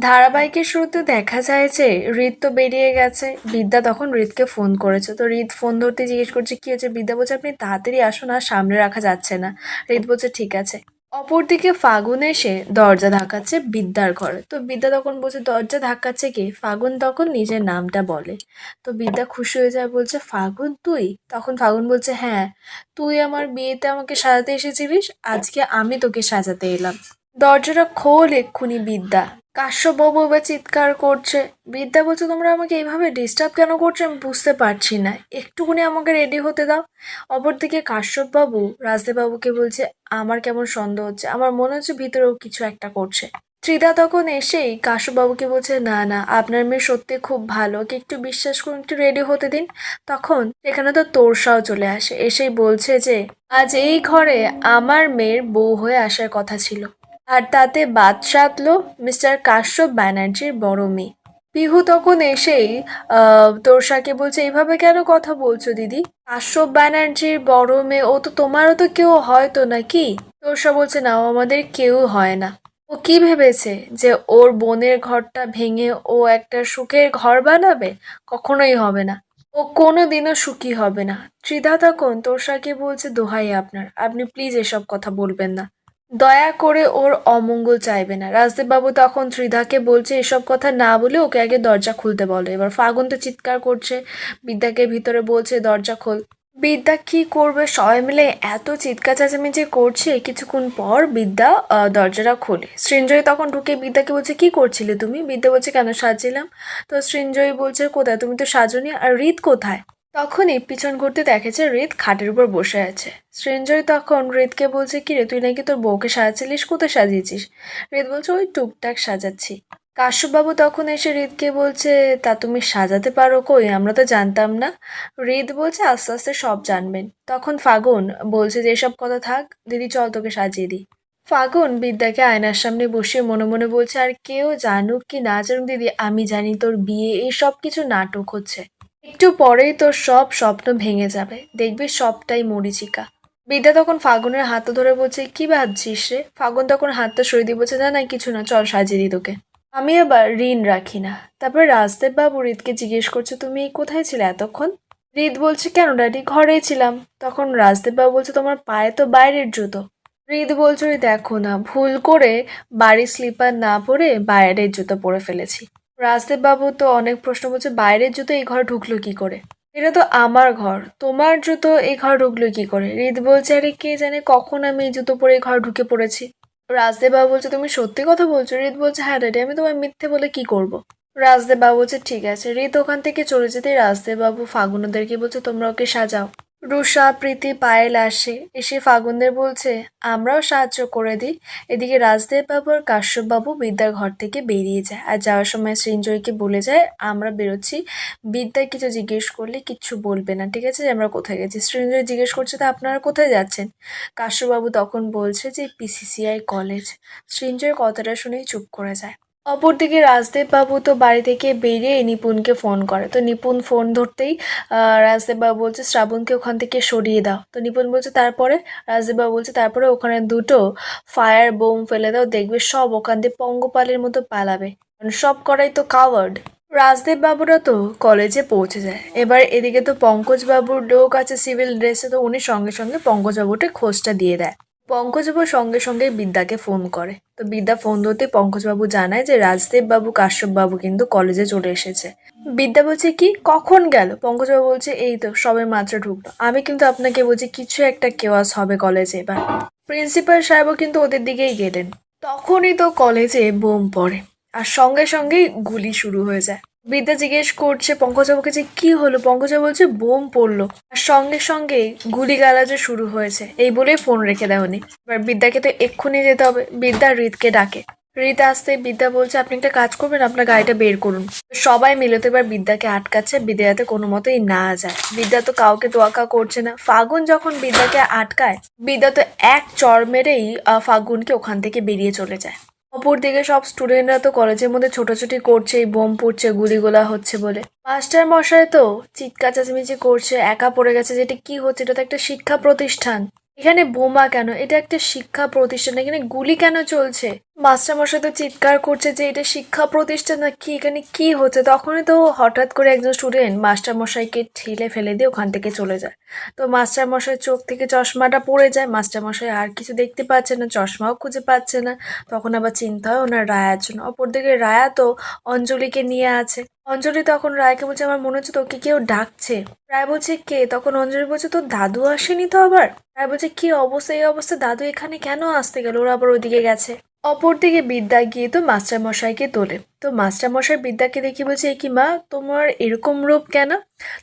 ধারাবাহিকের শুরুতে দেখা যায় যে হৃদ তো বেরিয়ে গেছে। বিদ্যা তখন হৃদকে ফোন করেছে, তো হৃদ ফোন ধরতে জিজ্ঞেস করছে কি হয়েছে। বিদ্যা বলছে আপনি তাড়াতাড়ি আসুন, আর সামনে রাখা যাচ্ছে না। হৃদ বলছে ঠিক আছে। অপরদিকে ফাগুন এসে দরজা ধাক্কাচ্ছে বিদ্যার ঘরে, তো বিদ্যা তখন বলছে দরজা ধাক্কাচ্ছে কে। ফাগুন তখন নিজের নামটা বলে, তো বিদ্যা খুশি হয়ে যায়, বলছে ফাগুন তুই? তখন ফাগুন বলছে হ্যাঁ, তুই আমার বিয়েতে আমাকে সাজাতে এসেছিলিস, আজকে আমি তোকে সাজাতে এলাম। দরজাটা খোল এক্ষুনি বিদ্যা। কাশ্যপবাবু এবার চিৎকার করছে। বিদ্যা বলছে তোমরা আমাকে এইভাবে ডিস্টার্ব কেন করছো আমি বুঝতে পারছি না, একটুকুনি আমাকে রেডি হতে দাও। অপরদিকে কাশ্যপবাবু রাজদেববাবুকে বলছে আমার কেমন সন্দেহ হচ্ছে, আমার মনে হচ্ছে ভিতরেও কিছু একটা করছে। ত্রিদা তখন এসেই কাশ্যপবাবুকে বলছে না না, আপনার মেয়ে সত্যি খুব ভালো, ওকে একটু বিশ্বাস করুন, একটু রেডি হতে দিন। তখন এখানে তো তোরসাও চলে আসে, এসেই বলছে যে আজ এই ঘরে আমার মেয়ের বউ হয়ে আসার কথা ছিল, আর তাতে বাদ সাধলো মিস্টার কাশ্যপ ব্যানার্জির বড় মেয়ে। পিহু তখন এসেই তোরসাকে বলছে এইভাবে কেন কথা বলছো দিদি, কাশ্যপ ব্যানার্জির বড় মেয়ে, ও তো তোমারও তো কেউ হয় তো নাকি। তোরসা বলছে না, ও আমাদের কেউ হয় না। ও কি ভেবেছে যে ওর বোনের ঘরটা ভেঙে ও একটা সুখের ঘর বানাবে? কখনোই হবে না, ও কোনোদিনও সুখী হবে না। ত্রিধা তখন তোরসাকে বলছে দোহাই আপনার, আপনি প্লিজ এসব কথা বলবেন না, দয়া করে ওর অমঙ্গল চাইবে না। রাজদেববাবু তখন ত্রিধাকে বলছে এসব কথা না বলে ওকে আগে দরজা খুলতে বলো। এবার ফাগুন তো চিৎকার করছে, বিদ্যাকে ভিতরে বলছে দরজা খোল। বিদ্যা কি করবে, সবাই মিলে এত চিৎকার চেঁচামেচি করছে। কিছুক্ষণ পর বিদ্যা দরজাটা খোলে। সৃঞ্জয় তখন ঢুকে বিদ্যাকে বলছে কি করছিলে তুমি। বিদ্যা বলছে কেন সাজছিলাম। তো সৃঞ্জয় বলছে কোথায়, তুমি তো সাজনি, আর হৃদ কোথায়। তখনই পিছন ঘুরতে দেখেছে হৃদ খাটের উপর বসে আছে। সৃঞ্জয় তখন হৃদকে বলছে কি রে, তুই নাকি তোর বউকে সাজাচ্ছিলিস, কোথায় সাজিয়েছিস। হৃদ বলছে ওই টুকটাক সাজাচ্ছি। কাশ্যপবাবু তখন এসে হৃদকে বলছে তা তুমি সাজাতে পারো কই, আমরা তো জানতাম না। হৃদ বলছে আস্তে আস্তে সব জানবেন। তখন ফাগুন বলছে যে এসব কথা থাক, দিদি চল তোকে সাজিয়ে দিই। ফাগুন বিদ্যাকে আয়নার সামনে বসে মনে মনে বলছে আর কেউ জানুক কি না জানুক দিদি, আমি জানি তোর বিয়ে এই সব কিছু নাটক হচ্ছে, একটু পরেই তোর সব স্বপ্ন ভেঙে যাবে, দেখবি সবটাই মরীচিকা। বিদ্যা তখন ফাগুনের হাতটা ধরে বলছে কি ভাবছিস রে। ফাগুন তখন হাতটা সরিয়ে দিয়ে বলছে না না কিছু না, চল সাজিয়ে দিই তোকে, আমি আবার ঋণ রাখি না। তারপরে রাজদেব বাবু হৃদকে জিজ্ঞেস করছে তুমি কোথায় ছিলে এতক্ষণ। হৃদ বলছে কেন ড্যাডি, ঘরেই ছিলাম। তখন রাজদেব বাবু বলছে তোমার পায়ে তো বাইরের জুতো। হৃদ বলছে ওই দেখো না, ভুল করে বাড়ির স্লিপার না পরে বাইরের জুতো পরে ফেলেছি। রাজদেব বাবু তো অনেক প্রশ্ন বলছে বাইরের জুতো এই ঘরে ঢুকলো কি করে, এটা তো আমার ঘর, তোমার জুতো এই ঘর ঢুকলো কি করে। হৃদ বলছে আরে কে জানে কখন আমি এই জুতো পরে এই ঘর ঢুকে পড়েছি। রাজদেব বাবু বলছে তুমি সত্যি কথা বলছো। হৃদ বলছে হ্যাঁ ড্যাডি, আমি তোমায় মিথ্যে বলে কি করব। রাজদেব বাবু বলছে ঠিক আছে। হৃদ ওখান থেকে চলে যেতে রাজদেব বাবু ফাগুনদেরকে বলছে তোমরা ওকে সাজাও। রুষা প্রীতি পায়েল আসে, এসে ফাগুনদের বলছে আমরাও সাহায্য করে দিই। এদিকে রাজদেব বাবু আর কাশ্যপ বাবু বিদ্যার ঘর থেকে বেরিয়ে যায়, আর যাওয়ার সময় সৃঞ্জয়কে বলে যায় আমরা বেরোচ্ছি, বিদ্যা কিছু জিজ্ঞেস করলে কিচ্ছু বলবে না, ঠিক আছে, যে আমরা কোথায় গেছি। সৃঞ্জয় জিজ্ঞেস করছে তা আপনারা কোথায় যাচ্ছেন। কাশ্যপবাবু তখন বলছে যে পিসিসিআই কলেজ। সৃঞ্জয় কথাটা শুনেই চুপ করে যায়। অপরদিকে রাজদেব বাবু তো বাড়ি থেকে বেরিয়ে নিপুণকে ফোন করে, তো নিপুণ ফোন ধরতেই রাজদেব বাবু বলছে শ্রাবণকে ওখান থেকে সরিয়ে দাও। তো নিপুণ বলছে তারপরে। রাজদেব বাবু বলছে তারপরে ওখানে দুটো ফায়ার বোম ফেলে দাও, দেখবে সব ওখান দিয়ে পঙ্গপালের মতো পালাবে, কারণ সব করাই তো কাওয়ার্ড। রাজদেব বাবুরা তো কলেজে পৌঁছে যায়। এবার এদিকে তো পঙ্কজ বাবুর লোক আছে সিভিল ড্রেসে, তো উনি সঙ্গে সঙ্গে পঙ্কজ বাবুকে খোঁজটা দিয়ে দেয়। পঙ্কজবাবু সঙ্গে সঙ্গে বিদ্যাকে ফোন করে, তো বিদ্যা ফোন ধরতে পঙ্কজবাবু জানায় যে রাজদেব বাবু কাশ্যপ বাবু কিন্তু কলেজে চলে এসেছে। বিদ্যা বলছে কি কখন গেল। পঙ্কজবাবু বলছে এই তো সবে মাত্র ঢুকলো। আমি কিন্তু আপনাকে বলছি কিছু একটা কেওয়াস হবে কলেজে এবার। প্রিন্সিপাল সাহেবও কিন্তু ওদের দিকেই গেলেন। তখনই তো কলেজে বোম পড়ে, আর সঙ্গে সঙ্গেই গুলি শুরু হয়ে যায়। বিদ্যা জিজ্ঞেস করছে পঙ্কজবাবুকে যে কি হলো। পঙ্কজবাবু বলছে বোম পড়লো, আর সঙ্গে সঙ্গে গুলি গালাজও শুরু হয়েছে। এই বলে ফোন রেখে দেয় উনি। এবার বিদ্যাকে তো এক্ষুনি যেতে হবে। বিদ্যা হৃদকে ডাকে। হৃদ আসতে বিদ্যা বলছে আপনি একটা কাজ করবেন, আপনার গাড়িটা বের করুন। সবাই মিলে তো এবার বিদ্যাকে আটকাচ্ছে, বিদ্যা যাতে কোনো মতেই না যায়। বিদ্যা তো কাউকে তোয়াক্কা করছে না। ফাগুন যখন বিদ্যাকে আটকায়, বিদ্যা তো এক চড় মেরেই ফাগুনকে ওখান থেকে বেরিয়ে চলে যায়। অপরদিকে সব স্টুডেন্টরা তো কলেজের মধ্যে ছোটাছুটি করছে, বোম পড়ছে, গুলিগোলা হচ্ছে বলে। মাস্টার মশাই তো চিৎকার চেঁচামেচি করছে, একা পড়ে গেছে, যেটা কি হচ্ছে, এটা তো একটা শিক্ষা প্রতিষ্ঠান, এখানে বোমা কেন, এটা একটা শিক্ষা প্রতিষ্ঠান, এখানে গুলি কেন চলছে। মাস্টারমশাই তো চিৎকার করছে যে এটা শিক্ষা প্রতিষ্ঠান না কি, এখানে কি হচ্ছে। তখনই তো হঠাৎ করে একজন স্টুডেন্ট মাস্টারমশাইকে ঠেলে ফেলে দিয়ে ওখান থেকে চলে যায়। তো মাস্টারমশাই চোখ থেকে চশমাটা পড়ে যায়, মাস্টারমশাই আর কিছু দেখতে পাচ্ছে না, চশমাও খুঁজে পাচ্ছে না। তখন আবার চিন্তা হয় ওনার রায়ার জন্য। অপরদিকে রায়া তো অঞ্জলিকে নিয়ে আছে। অঞ্জলি তখন রায়কে বলছে আমার মনে হচ্ছে তোকে কেউ ডাকছে। রায় বলছে কে? তখন অঞ্জলি বলছে তোর দাদু আসেনি তো আবার? রায় বলছে কি অবস্থা, এই অবস্থা দাদু এখানে কেন আসতে গেল? ওরা আবার ওদিকে গেছে। অপরদিকে বিদ্যা গিয়ে তো মাস্টারমশাইকে তোলে। তো মাস্টারমশাই বিদ্যাকে দেখে বলছে এ কি মা, তোমার এরকম রূপ কেন?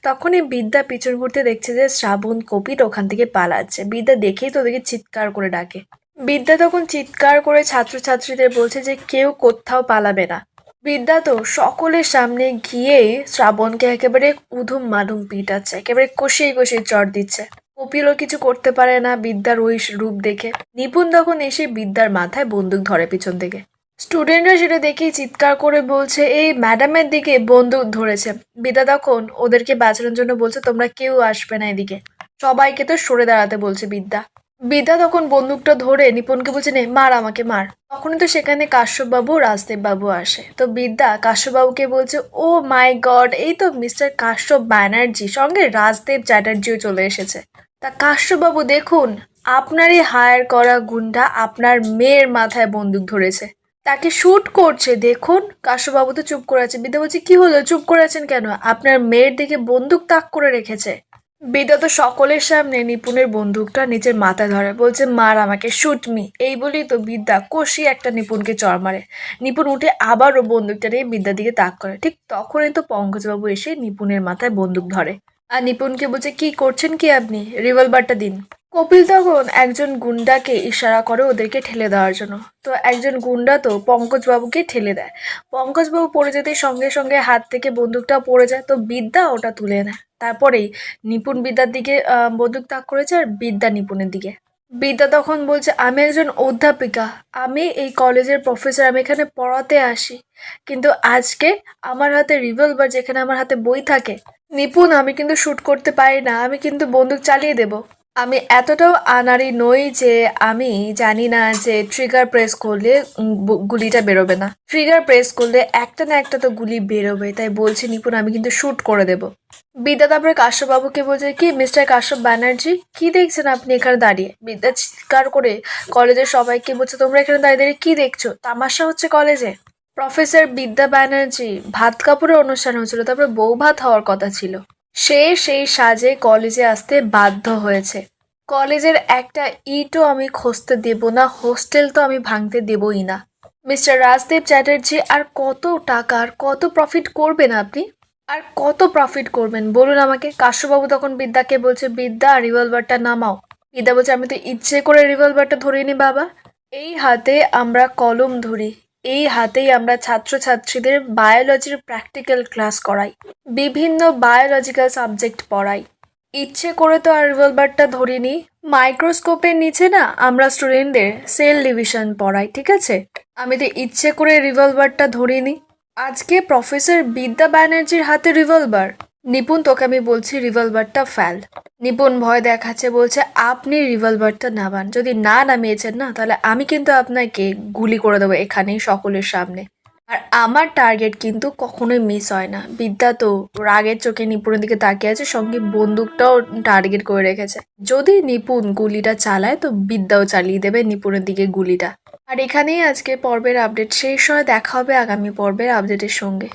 তখনই বিদ্যা পিছন ঘুরতে দেখছে যে শ্রাবণ কপিল ওখান থেকে পালাচ্ছে। বিদ্যা দেখেই তো ওদেরকে চিৎকার করে ডাকে। বিদ্যা তখন চিৎকার করে ছাত্রছাত্রীদের বলছে যে কেউ কোথাও পালাবে না। বিদ্যা তো সকলের সামনে গিয়ে শ্রাবণকে একেবারে উধুম মাধুম পিটাচ্ছে, একেবারে কষিয়ে কষিয়ে চড় দিচ্ছে। কপিলও কিছু করতে পারে না বিদ্যার ওই রূপ দেখে। নিপুণ তখন এসে বিদ্যার মাথায় বন্দুক ধরে পিছন থেকে। স্টুডেন্টরা সেটা দেখেই চিৎকার করে বলছে এই ম্যাডামের দিকে বন্দুক ধরেছে। বিদ্যা তখন ওদেরকে বাঁচানোর জন্য বলছে তোমরা কেউ আসবে না এদিকে, সবাইকে তো সরে দাঁড়াতে বলছে বিদ্যা। বিদ্যা তখন বন্দুকটা ধরে নিপুণকে বলছে নে মার, আমাকে মার। তখনই তো সেখানে কাশ্যপবাবু রাজদেব বাবু আসে। তো বিদ্যা কাশ্যপবাবুকে বলছে ও মাই গড, এই তো মিস্টার কাশ্যপ ব্যানার্জি, সঙ্গে রাজদেব চ্যাটার্জিও চলে এসেছে। তা কাশ্যপবাবু দেখুন, আপনারই হায়ার করা গুন্ডা আপনার মেয়ের মাথায় বন্দুক ধরেছে, তাকে শুট করছে দেখুন। কাশ্যপবাবু তো চুপ করে আছে। বিদ্যা বলছে কি হলো, চুপ করে আছেন কেন? আপনার মেয়ের দিকে বন্দুক তাক করে রেখেছে। বিদ্যা তো সকলের সামনে নিপুণের বন্দুকটা নিজের মাথায় ধরে, বলছে মার আমাকে, শুট মি। এই বলেই তো বিদ্যা কষি একটা নিপুণকে চড় মারে। নিপুণ উঠে আবারও বন্দুকটা নিয়ে বিদ্যার দিকে তাক করে। ঠিক তখনই তো পঙ্কজবাবু এসে নিপুণের মাথায় বন্দুক ধরে আর নিপুণকে বলছে কি করছেন কি আপনি, রিভলভারটা দিন। কপিল তখন একজন গুন্ডাকে ইশারা করে ওদেরকে ঠেলে দেওয়ার জন্য। তো একজন গুন্ডা তো পঙ্কজবাবুকে ঠেলে দেয়। পঙ্কজবাবু পড়ে যেতেই সঙ্গে সঙ্গে হাত থেকে বন্দুকটা পড়ে যায়। তো বিদ্যা ওটা তুলে নেয়। তারপরেই নিপুণ বিদ্যার দিকে বন্দুক তাক করেছে আর বিদ্যা নিপুণের দিকে। বিদ্যা তখন বলছে আমি একজন অধ্যাপিকা, আমি এই কলেজের প্রফেসর, আমি এখানে পড়াতে আসি, কিন্তু আজকে আমার হাতে রিভলভার, যেখানে আমার হাতে বই থাকে। নিপুণ আমি কিন্তু শুট করতে পারি না, আমি কিন্তু বন্দুক চালিয়ে দেব। আমি এতটাও আনাড়ি নই যে আমি জানি না যে ট্রিগার প্রেস করলে গুলিটা বেরোবে না। ট্রিগার প্রেস করলে একটা না একটা তো গুলি বেরোবে, তাই বলছি নিপুণ আমি কিন্তু শুট করে দেব। বিদ্যা তারপরে কাশ্যপবাবুকে বলছে কি মিস্টার কাশ্যপ ব্যানার্জি, কি দেখছেন আপনি এখানে দাঁড়িয়ে? বিদ্যা চিৎকার করে কলেজের সবাইকে বলছে তোমরা এখানে দাঁড়িয়ে দাঁড়িয়ে কি দেখছো, তামাশা হচ্ছে কলেজে? প্রফেসর বিদ্যা ব্যানার্জি ভাত কাপড়ের অনুষ্ঠান হয়েছিল, তারপরে বউ ভাত হওয়ার কথা ছিল, সে সেই সাজে কলেজে আসতে বাধ্য হয়েছে। কলেজের একটা ইটও আমি খসতে দেব না, হোস্টেল তো আমি ভাঙতে দেবই না। মিস্টার রাজদেব চ্যাটার্জি আর কত টাকা আর কত প্রফিট করবেন আপনি? আর কত প্রফিট করবেন বলুন আমাকে। কাশ্যপবাবু তখন বিদ্যাকে বলছে বিদ্যা রিভলভারটা নামাও। বিদ্যা বলছে আমি তো ইচ্ছে করে রিভলভারটা ধরিনি বাবা, এই হাতে আমরা কলম ধরি, এই হাতেই আমরা ছাত্রছাত্রীদের বায়োলজির প্র্যাকটিক্যাল ক্লাস করাই, বিভিন্ন বায়োলজিক্যাল সাবজেক্ট পড়াই। ইচ্ছে করে তো আর রিভলভারটা ধরিনি। মাইক্রোস্কোপের নিচে না আমরা স্টুডেন্টদের সেল ডিভিশন পড়াই, ঠিক আছে? আমি তো ইচ্ছে করে রিভলভারটা ধরিনি। আজকে প্রফেসর বিদ্যা ব্যানার্জির হাতে রিভলভার। নিপুণ তোকে আমি বলছি রিভলভারটা ফেল। নিপুণ ভয় দেখাচ্ছে, বলছে আপনি রিভলভারটা নামান, যদি না নামিয়েছেন না তাহলে আমি কিন্তু আপনাকে গুলি করে দেবো এখানেই সকলের সামনে। আর আমার টার্গেট কিন্তু কখনোই মিস হয় না। বিদ্যা তো রাগের চোখে নিপুণের দিকে তাকিয়ে আছে, সঙ্গে বন্দুকটাও টার্গেট করে রেখেছে। যদি নিপুণ গুলিটা চালায় তো বিদ্যাও চালিয়ে দেবে নিপুণের দিকে গুলিটা। আর এখানেই আজকে পর্বের আপডেট শেষ হয়। দেখা হবে আগামী পর্বের আপডেটের সঙ্গে।